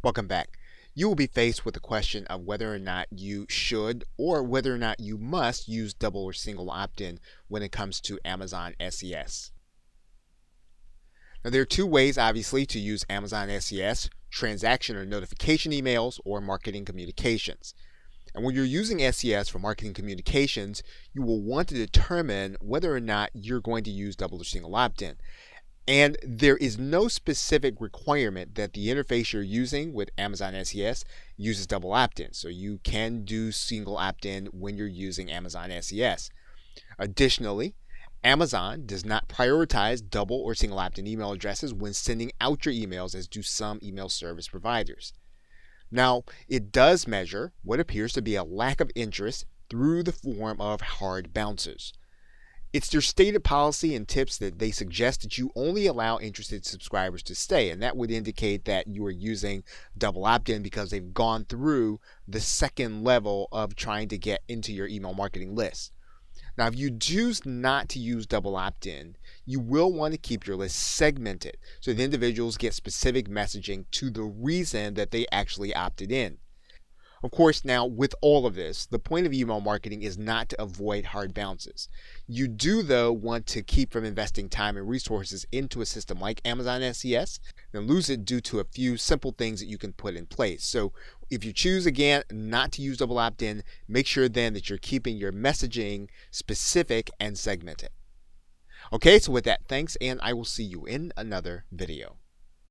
Welcome back. You will be faced with the question of whether or not you should or whether or not you must use double or single opt-in when it comes to Amazon SES. Now, there are two ways, obviously, to use Amazon SES: transaction or notification emails or marketing communications. And when you're using SES for marketing communications, you will want to determine whether or not you're going to use double or single opt-in. And there is no specific requirement that the interface you're using with Amazon SES uses double opt-in. So you can do single opt-in when you're using Amazon SES. Additionally, Amazon does not prioritize double or single opt-in email addresses when sending out your emails, as do some email service providers. Now, it does measure what appears to be a lack of interest through the form of hard bounces. It's their stated policy and tips that they suggest that you only allow interested subscribers to stay, and that would indicate that you are using double opt-in because they've gone through the second level of trying to get into your email marketing list. Now, if you choose not to use double opt-in, you will want to keep your list segmented so the individuals get specific messaging to the reason that they actually opted in. Of course, now with all of this, the point of email marketing is not to avoid hard bounces. You do, though, want to keep from investing time and resources into a system like Amazon SES and lose it due to a few simple things that you can put in place. So if you choose, again, not to use double opt-in, make sure then that you're keeping your messaging specific and segmented. Okay, so with that, thanks, and I will see you in another video.